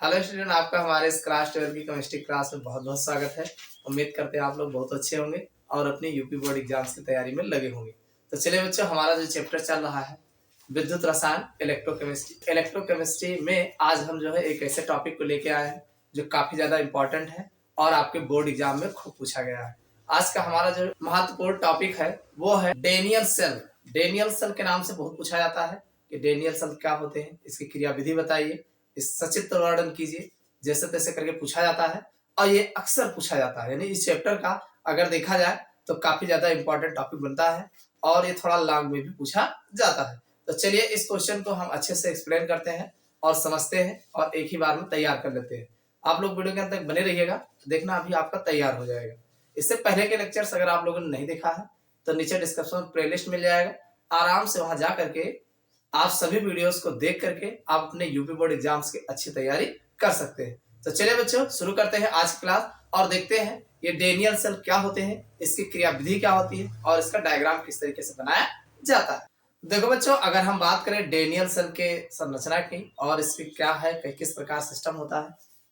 Hello student, आपका हमारे इस क्लास 12 की केमिस्ट्री क्लास में बहुत बहुत स्वागत है। उम्मीद करते हैं आप लोग बहुत अच्छे होंगे और अपनी यूपी बोर्ड एग्जाम्स की तैयारी में लगे होंगे। तो चलिए बच्चों, हमारा जो चैप्टर चल रहा है विद्युत रसायन इलेक्ट्रोकेमिस्ट्री में आज हम जो है एक ऐसे टॉपिक को लेके आए हैं जो काफी ज्यादा इंपॉर्टेंट है और आपके बोर्ड एग्जाम में खूब पूछा गया है। आज का हमारा जो महत्वपूर्ण टॉपिक है वो है डेनियल सेल। डेनियल सेल के नाम से बहुत पूछा जाता है कि डेनियल सेल क्या होते हैं, इसकी क्रियाविधि बताइए, इस सचित्र वर्णन कीजिए, जैसे तैसे करके पूछा जाता है और ये अक्सर पूछा जाता है। यानी इस चैप्टर का अगर देखा जाए तो काफी ज्यादा इंपॉर्टेंट टॉपिक बनता है और ये थोड़ा लॉन्ग में भी पूछा जाता है। तो चलिए इस क्वेश्चन को हम अच्छे से एक्सप्लेन करते हैं और समझते हैं और एक ही बार में तैयार कर लेते हैं। आप लोग वीडियो के अंत तक बने रहिएगा, देखना अभी आपका तैयार हो जाएगा। इससे पहले के लेक्चर्स अगर आप लोगों ने नहीं देखा है तो नीचे डिस्क्रिप्शन में प्लेलिस्ट मिल जाएगा, आराम से वहां जा करके आप सभी वीडियोस को देख करके आप अपने यूपी बोर्ड एग्जाम्स की अच्छी तैयारी कर सकते हैं। तो चलिए बच्चों, शुरू करते हैं आज की क्लास और देखते हैं ये डेनियल सेल क्या होते हैं, इसकी क्रियाविधि क्या होती है और इसका डायग्राम किस तरीके से बनाया जाता है। देखो बच्चों, अगर हम बात करें डेनियल सेल के संरचना की और इसकी क्या है, किस प्रकार सिस्टम होता है,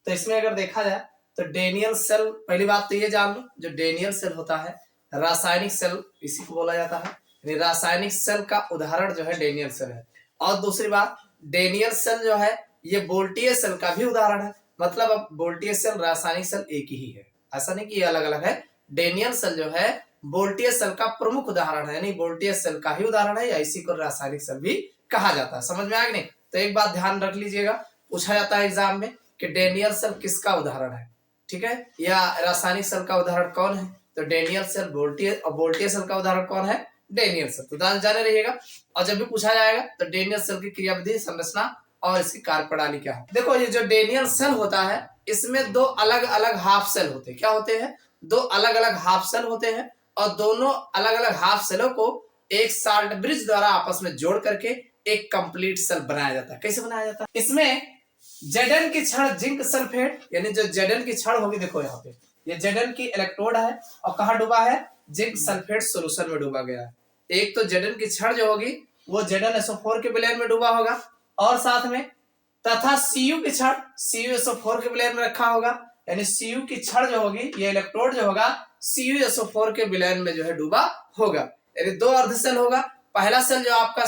तो इसमें अगर देखा जाए तो डेनियल सेल, पहली बात तो ये जान लो, जो डेनियल सेल होता है रासायनिक सेल इसी को बोला जाता है। रासायनिक सेल का उदाहरण जो है डेनियल सेल है। और दूसरी बात, डेनियल सेल जो है ये बोल्टीय सेल का भी उदाहरण है। मतलब अब बोल्टीय सेल रासायनिक सेल एक ही है, ऐसा नहीं कि ये अलग अलग है। डेनियल सेल जो है बोल्टीय सेल का प्रमुख उदाहरण है, यानी बोल्टीय सेल का ही उदाहरण है, या इसी को रासायनिक सेल भी कहा जाता है। समझ में आ गया नहीं? तो एक बात ध्यान रख लीजिएगा, पूछा जाता है एग्जाम में कि डेनियल सेल किसका उदाहरण है, ठीक है, या रासायनिक सेल का उदाहरण कौन है। तो डेनियल सेल बोल्टीय और बोल्टीय सेल का उदाहरण कौन है, डेनियल सेल। तो जाने रहिएगा और जब भी पूछा जाएगा तो डेनियल सेल की क्रियाविधि, संरचना और इसकी कार्यप्रणाली क्या है। देखो, ये जो डेनियल सेल होता है इसमें दो अलग अलग हाफ सेल होते हैं। क्या होते हैं? दो अलग अलग हाफ सेल होते हैं और दोनों अलग अलग हाफ सेलों को एक साल्ट ब्रिज द्वारा आपस में जोड़ करके एक कंप्लीट सेल बनाया जाता है। कैसे बनाया जाता है? इसमें Zn की छड़ जिंक सल्फेट, यानी जो Zn की छड़ होगी, देखो यहाँ पे ये Zn की इलेक्ट्रोड है और कहाँ डूबा है, जिंक सल्फेट सोल्यूशन में डूबा गया है। एक तो Zn की छड़ जो होगी वो ZnSO4 के विलयन में डूबा होगा और साथ में तथा Cu की छड़ CuSO4 के विलयन में रखा होगा। यानी Cu की छड़ जो होगी, ये इलेक्ट्रोड जो होगा CuSO4 के विलयन में जो है डूबा होगा। यानी दो अर्ध सेल होगा। पहला सेल जो आपका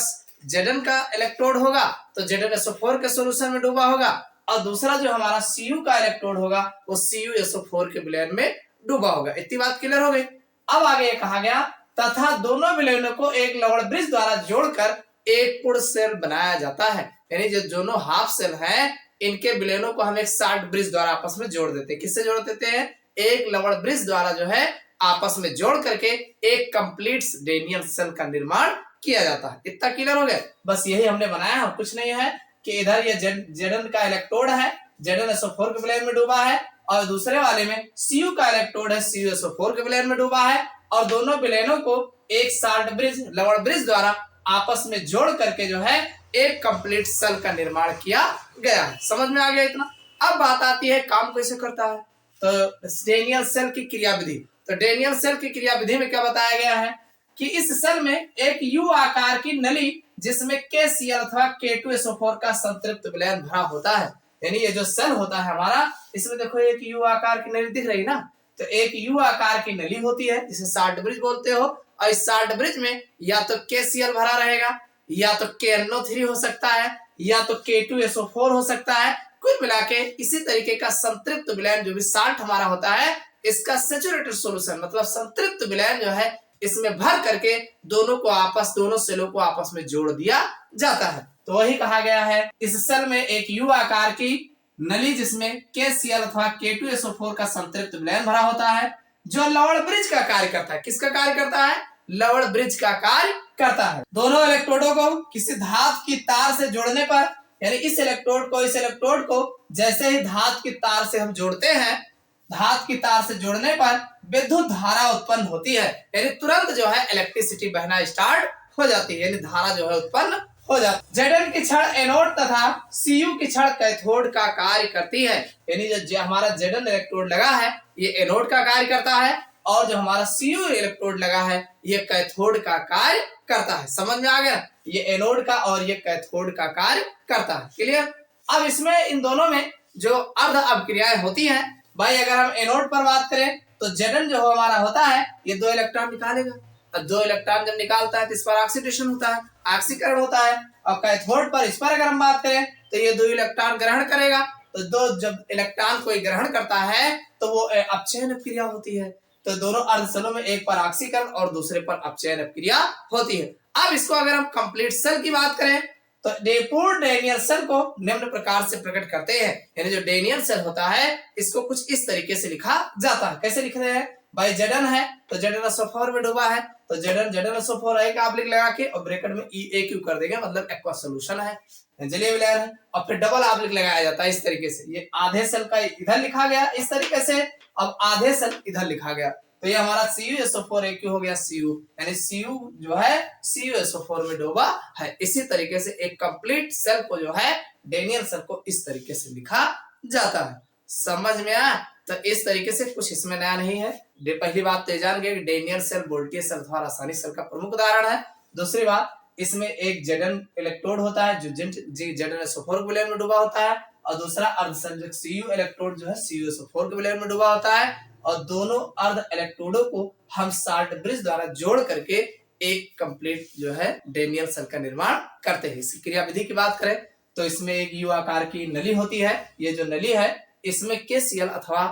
Zn का इलेक्ट्रोड होगा तो ZnSO4 के सोल्यूशन में डूबा होगा और दूसरा जो हमारा Cu का इलेक्ट्रोड होगा वो CuSO4 के विलयन में डूबा होगा। इतनी बात क्लियर हो गई। अब आगे कहा गया तथा दोनों विलयनों को एक लवण ब्रिज द्वारा जोड़कर एक पूर्ण सेल बनाया जाता है। यानी जो दोनों हाफ सेल हैं इनके विलयनों को हम एक साल्ट ब्रिज द्वारा आपस में जोड़ देते हैं। किससे जोड़ देते हैं? एक लवण ब्रिज द्वारा जो है आपस में जोड़ करके एक कंप्लीट डेनियल सेल का निर्माण किया जाता है। इतना क्लियर हो गया? बस यही हमने बनाया है, कुछ नहीं है कि इधर ये Zn का इलेक्ट्रोड है, ZnSO4 के विलयन में डूबा है और दूसरे वाले में Cu का इलेक्ट्रोड है, CuSO4 के विलयन में डूबा है और दोनों विलयनों को एक साल्ट ब्रिज, लवण ब्रिज द्वारा आपस में जोड़ करके जो है एक कंप्लीट सेल का निर्माण किया गया है। समझ में आ गया इतना? अब बात आती है काम कैसे करता है। तो डेनियल सेल की क्रियाविधि, तो डेनियल सेल की क्रियाविधि में क्या बताया गया है कि इस सेल में एक यू आकार की नली जिसमें KCl अथवा K2SO4 का संतृप्त विलयन भरा होता है। यानी ये जो सेल होता है हमारा, इसमें देखो एक यू आकार की नली दिख रही ना, तो एक यू आकार की नली होती है जिसे साल्ट ब्रिज बोलते हो और इस साल्ट ब्रिज में या तो KCl भरा रहेगा, या तो KNO3 हो सकता है, या तो K2SO4 हो सकता है। कुल मिला के इसी तरीके का संतृप्त विलयन जो भी साल्ट हमारा होता है, इसका सैचुरेटेड सॉल्यूशन मतलब संतृप्त विलयन जो है इसमें भर करके दोनों सेलों को आपस में जोड़ दिया जाता है। तो वही कहा गया है, इस सेल में एक यू आकार की नली जिसमें KCl अथवा K2SO4 का संतृप्त विलयन भरा होता है जो लवण ब्रिज का कार्य करता है। किसका कार्य करता है? लवण ब्रिज का कार्य करता है। दोनों इलेक्ट्रोडों को किसी धातु की तार से जोड़ने पर, यानी इस इलेक्ट्रोड को जैसे ही धातु की तार से हम जोड़ते हैं, धातु की तार से जोड़ने पर विद्युत धारा उत्पन्न होती है। यानी तुरंत जो है इलेक्ट्रिसिटी बहना स्टार्ट हो जाती है, यानी धारा जो है उत्पन्न हो जाती है। Zn की छड़ एनोड तथा Cu की छड़ कैथोड का कार्य करती है। यानी जो हमारा Zn इलेक्ट्रोड लगा है ये एनोड का कार्य करता है और जो हमारा Cu इलेक्ट्रोड लगा है ये कैथोड का कार्य करता है। समझ में आ गया? ये एनोड का और ये कैथोड का कार्य करता है। क्लियर? अब इसमें इन दोनों में जो अर्ध अपक्रियाएं होती हैं, भाई अगर हम एनोड पर बात करें तो Zn जो हमारा होता है ये 2 इलेक्ट्रॉन निकालेगा। अब 2 इलेक्ट्रॉन जब निकालता है तो इस पर ऑक्सीडेशन होता है, ऑक्सीकरण होता है। और कैथोड पर इस पर अगर हम बात करें तो ये 2 इलेक्ट्रॉन ग्रहण करेगा। तो दो जब इलेक्ट्रॉन कोई ग्रहण करता है तो वो अपचयन अपक्रिया होती है। तो दोनों अर्धशेलों में एक पर ऑक्सीकरण और दूसरे पर अपचयन अपक्रिया होती है। अब इसको अगर हम कंप्लीट सेल की बात करें तो पूर्ण डेनियल सेल को निम्न प्रकार से प्रकट करते हैं। यानी जो डेनियल सेल होता है इसको कुछ इस तरीके से लिखा जाता है। कैसे लिख रहे हैं भाई, Zn है तो ZnSO4 में डूबा है तो ZnSO4 एक आप लिख लगा के और ब्रैकेट में EAQ कर देंगे, मतलब एक्वा सोल्यूशन है, जलीय विलयन है। और फिर डबल आप लिख लगाया जाता है इस तरीके से। ये आधे सेल का इधर लिखा गया इस तरीके से, अब आधे सेल इधर लिखा गया तो ये हमारा CuSO4AQ हो गया Cu, यानी Cu जो है CuSO4 में डूबा है। इसी तरीके से एक कंप्लीट सेल को जो है डेनियल सेल को इस तरीके से लिखा जाता है। समझ में आया? तो इस तरीके से कुछ इसमें नया नहीं है। पहली बात तो जान गए कि डेनियल सेल वोल्टेज सेल अथवा रासायनिक सेल का प्रमुख उदाहरण है। दूसरी बात, इसमें एक Zn इलेक्ट्रोड होता है जो ZnSO4 के विलयन में डूबा होता है, और दूसरा अर्धसंयोजक Cu इलेक्ट्रोड जो है CuSO4 के विलयन में डूबा होता है। और दोनों अर्ध इलेक्ट्रोडों को हम साल्ट ब्रिज द्वारा जोड़ करके एक कंप्लीट जो है डेनियल सेल का निर्माण करते हैं। इसकी क्रियाविधि की बात करें तो इसमें एक U आकार की नली होती है। ये जो नली है इसमें KCl अथवा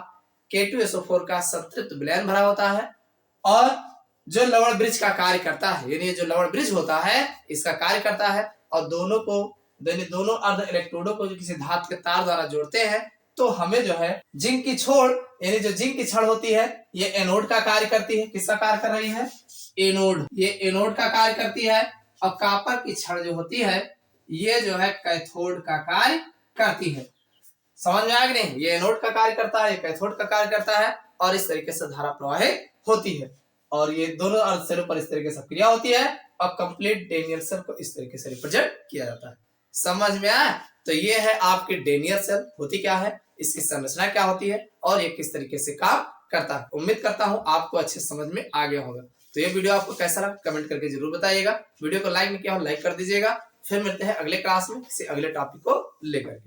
K2SO4 का संतृप्त विलयन भरा होता है, और जो लवण ब्रिज का कार्य करता है, यानी जो लवण ब्रिज होता है इसका कार्य करता है। और दोनों अर्ध इलेक्ट्रोडों को जो किसी धातु के तार द्वारा जोड़ते हैं तो हमें जो है जिंक की छोड़, यानी जो जिंक की छड़ होती है ये एनोड का कार्य करती है। किसका कार्य कर रही है? एनोड। ये एनोड का कार्य करती है। और कॉपर की छड़ जो होती है ये जो है कैथोड का कार्य करती है। समझ में आ गया नहीं? ये एनोड का कार्य करता है, ये कैथोड का कार्य करता है, और इस तरीके से धारा प्रवाहित होती है। और ये दोनों अर्धसेलों पर इस तरीके से क्रिया होती है और कंप्लीट डेनियल सेल को इस तरीके से रिप्रेजेंट किया जाता है। समझ में आया? तो ये है आपकी डेनियल सेल होती क्या है, इसकी संरचना क्या होती है और ये किस तरीके से काम करता है। उम्मीद करता हूं आपको अच्छे समझ में आ गया होगा। तो ये वीडियो आपको कैसा लगा कमेंट करके जरूर बताइएगा। वीडियो को लाइक नहीं किया हो लाइक कर दीजिएगा। फिर मिलते हैं अगले क्लास में किसी अगले टॉपिक को लेकर के।